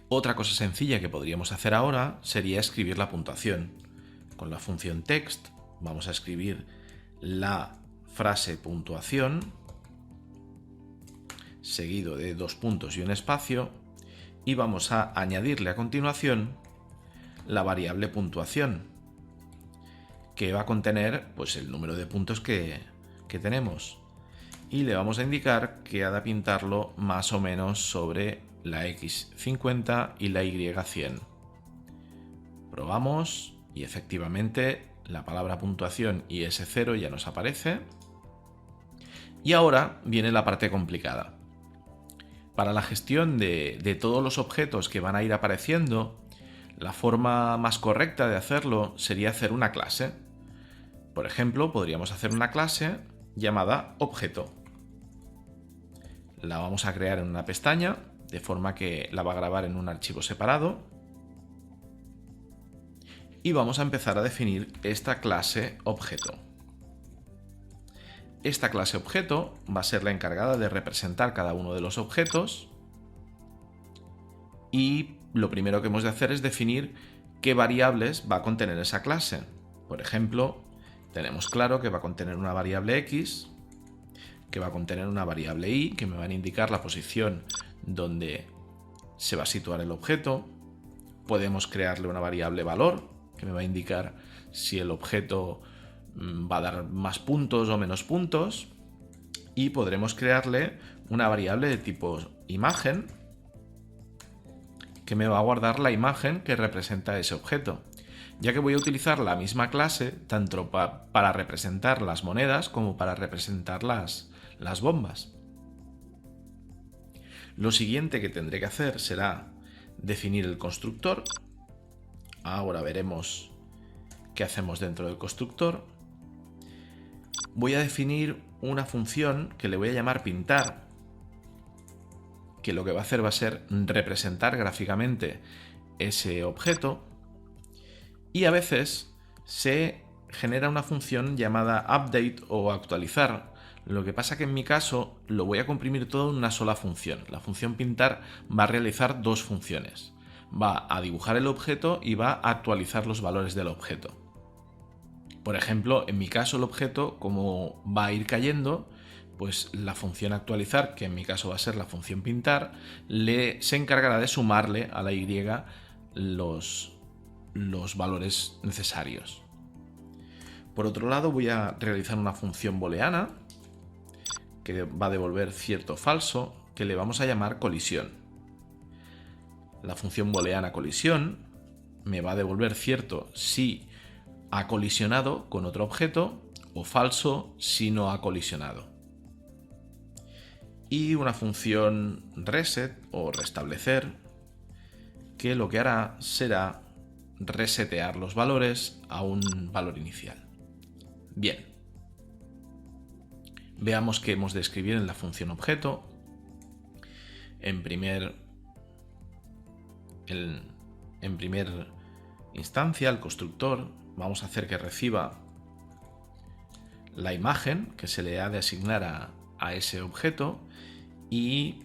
Otra cosa sencilla que podríamos hacer ahora sería escribir la puntuación. Con la función text vamos a escribir la frase puntuación, seguido de 2 puntos y un espacio, y vamos a añadirle a continuación la variable puntuación, que va a contener pues, el número de puntos que tenemos. Y le vamos a indicar que ha de pintarlo más o menos sobre la X 50 y la Y 100. Probamos y efectivamente la palabra puntuación y ese 0 ya nos aparece. Y ahora viene la parte complicada. Para la gestión de todos los objetos que van a ir apareciendo, la forma más correcta de hacerlo sería hacer una clase. Por ejemplo, podríamos hacer una clase llamada objeto. La vamos a crear en una pestaña, de forma que la va a grabar en un archivo separado. Y vamos a empezar a definir esta clase objeto. Esta clase objeto va a ser la encargada de representar cada uno de los objetos. Y lo primero que hemos de hacer es definir qué variables va a contener esa clase. Por ejemplo, tenemos claro que va a contener una variable X, que va a contener una variable Y, que me van a indicar la posición donde se va a situar el objeto. Podemos crearle una variable valor, que me va a indicar si el objeto va a dar más puntos o menos puntos. Y podremos crearle una variable de tipo imagen, que me va a guardar la imagen que representa ese objeto, ya que voy a utilizar la misma clase tanto para representar las monedas como para representar las bombas. Lo siguiente que tendré que hacer será definir el constructor. Ahora veremos qué hacemos dentro del constructor. Voy a definir una función que le voy a llamar pintar, que lo que va a hacer va a ser representar gráficamente ese objeto. Y a veces se genera una función llamada update o actualizar. Lo que pasa que en mi caso lo voy a comprimir todo en una sola función. La función pintar va a realizar 2 funciones. Va a dibujar el objeto y va a actualizar los valores del objeto. Por ejemplo, en mi caso el objeto, como va a ir cayendo, pues la función actualizar, que en mi caso va a ser la función pintar, se encargará de sumarle a la Y los valores necesarios. Por otro lado, voy a realizar una función booleana que va a devolver cierto o falso, que le vamos a llamar colisión. La función booleana colisión me va a devolver cierto si ha colisionado con otro objeto o falso si no ha colisionado. Y una función reset o restablecer, que lo que hará será resetear los valores a un valor inicial. Bien. Veamos qué hemos de escribir en la función objeto. En primer instancia, el constructor, vamos a hacer que reciba la imagen que se le ha de asignar a ese objeto y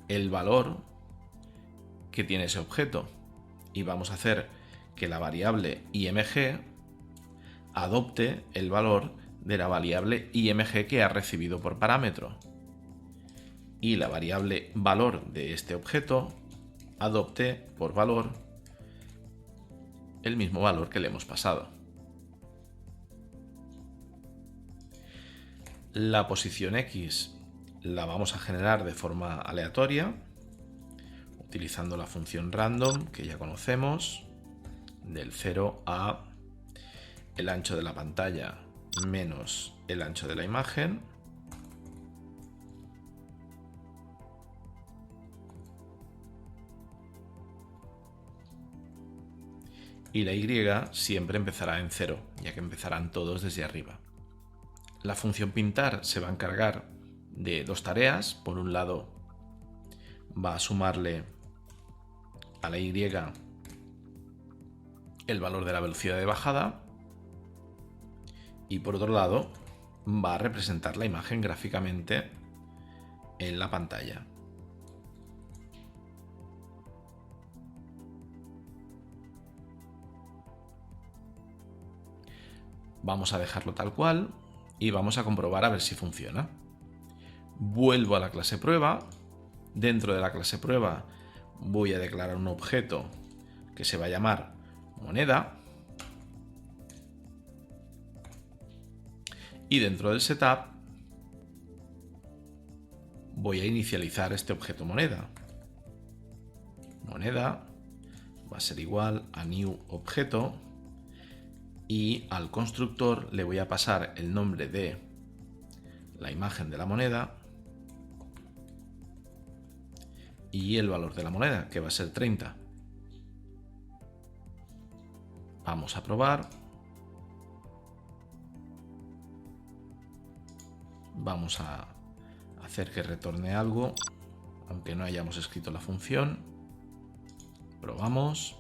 el valor que tiene ese objeto. Y vamos a hacer que la variable img adopte el valor de la variable img que ha recibido por parámetro. Y la variable valor de este objeto adopte por valor el mismo valor que le hemos pasado. La posición X la vamos a generar de forma aleatoria, utilizando la función random que ya conocemos, del 0 a el ancho de la pantalla menos el ancho de la imagen. Y la Y siempre empezará en 0, ya que empezarán todos desde arriba. La función pintar se va a encargar de 2 tareas. Por un lado, va a sumarle a la Y el valor de la velocidad de bajada. Y por otro lado, va a representar la imagen gráficamente en la pantalla. Vamos a dejarlo tal cual y vamos a comprobar a ver si funciona. Vuelvo a la clase prueba. Dentro de la clase prueba voy a declarar un objeto que se va a llamar moneda. Y dentro del setup voy a inicializar este objeto moneda. Moneda va a ser igual a new objeto y al constructor le voy a pasar el nombre de la imagen de la moneda y el valor de la moneda, que va a ser 30. Vamos a probar. Vamos a hacer que retorne algo, aunque no hayamos escrito la función. Probamos.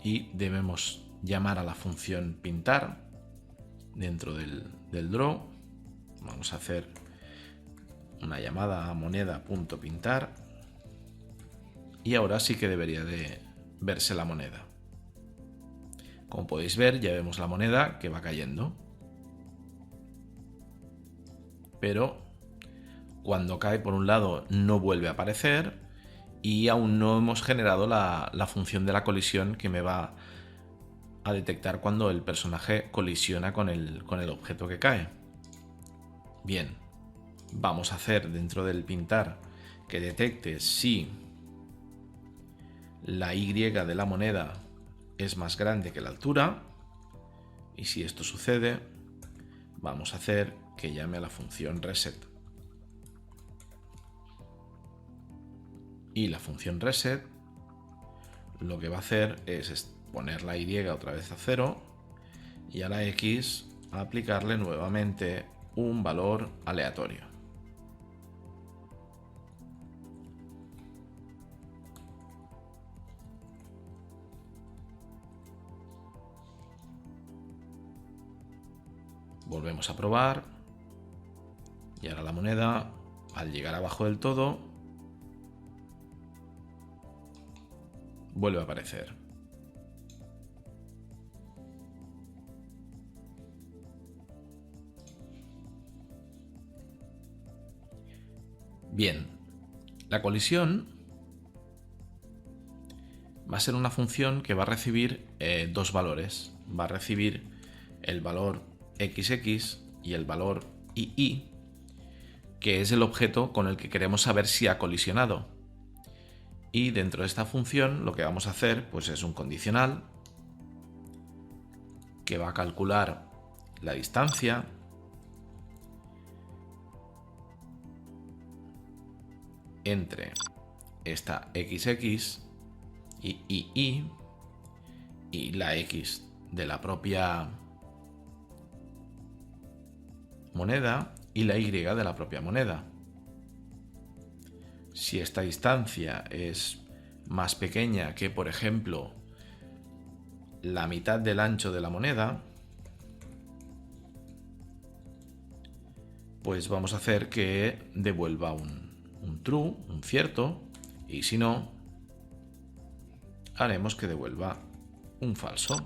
Y debemos llamar a la función pintar dentro del draw. Vamos a hacer una llamada a moneda.pintar y ahora sí que debería de verse la moneda. Como podéis ver, ya vemos la moneda que va cayendo, pero cuando cae por un lado no vuelve a aparecer y aún no hemos generado la función de la colisión que me va a detectar cuando el personaje colisiona con el objeto que cae. Bien, vamos a hacer dentro del pintar que detecte si la Y de la moneda es más grande que la altura, y si esto sucede vamos a hacer que llame a la función reset. Y la función reset lo que va a hacer es poner la Y otra vez a 0 y a la X aplicarle nuevamente un valor aleatorio. Volvemos a probar y ahora la moneda, al llegar abajo del todo, vuelve a aparecer. Bien, la colisión va a ser una función que va a recibir dos valores. Va a recibir el valor XX y el valor II, que es el objeto con el que queremos saber si ha colisionado. Y dentro de esta función lo que vamos a hacer pues es un condicional que va a calcular la distancia entre esta XX y II y la X de la propia moneda y la Y de la propia moneda. Si esta distancia es más pequeña que, por ejemplo, la mitad del ancho de la moneda, pues vamos a hacer que devuelva un true, un cierto, y si no, haremos que devuelva un falso.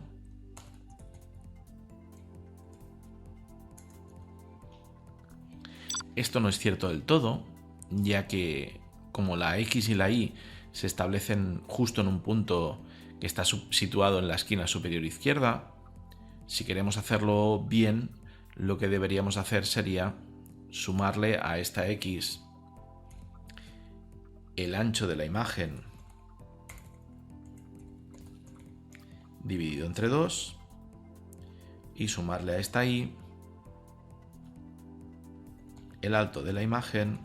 Esto no es cierto del todo, ya que como la X y la Y se establecen justo en un punto que está situado en la esquina superior izquierda, si queremos hacerlo bien, lo que deberíamos hacer sería sumarle a esta X el ancho de la imagen dividido entre 2 y sumarle a esta Y el alto de la imagen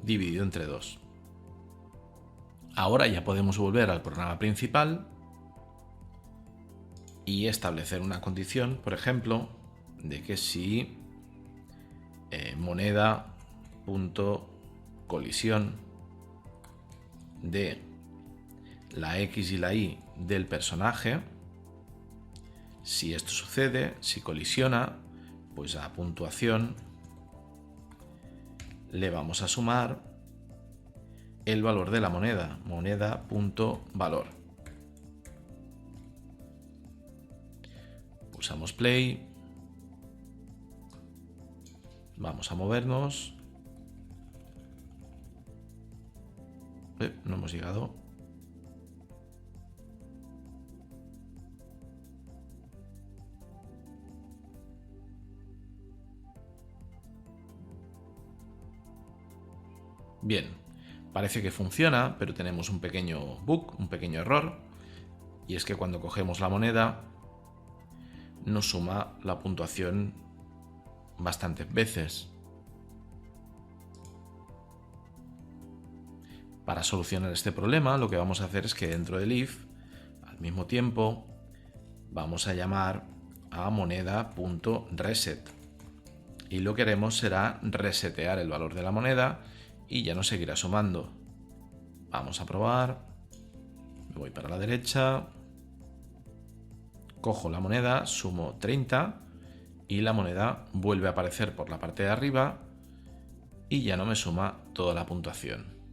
dividido entre 2. Ahora ya podemos volver al programa principal y establecer una condición, por ejemplo, de que si moneda.colisión de la X y la Y del personaje, si esto sucede, si colisiona, pues a puntuación le vamos a sumar el valor de la moneda, moneda.valor. Pulsamos play. Vamos a movernos. No hemos llegado. Bien, parece que funciona, pero tenemos un pequeño bug, un pequeño error, y es que cuando cogemos la moneda nos suma la puntuación bastantes veces. Para solucionar este problema, lo que vamos a hacer es que dentro del if, al mismo tiempo, vamos a llamar a moneda.reset. Y lo que haremos será resetear el valor de la moneda y ya no seguirá sumando. Vamos a probar. Me voy para la derecha. Cojo la moneda, sumo 30 y la moneda vuelve a aparecer por la parte de arriba y ya no me suma toda la puntuación.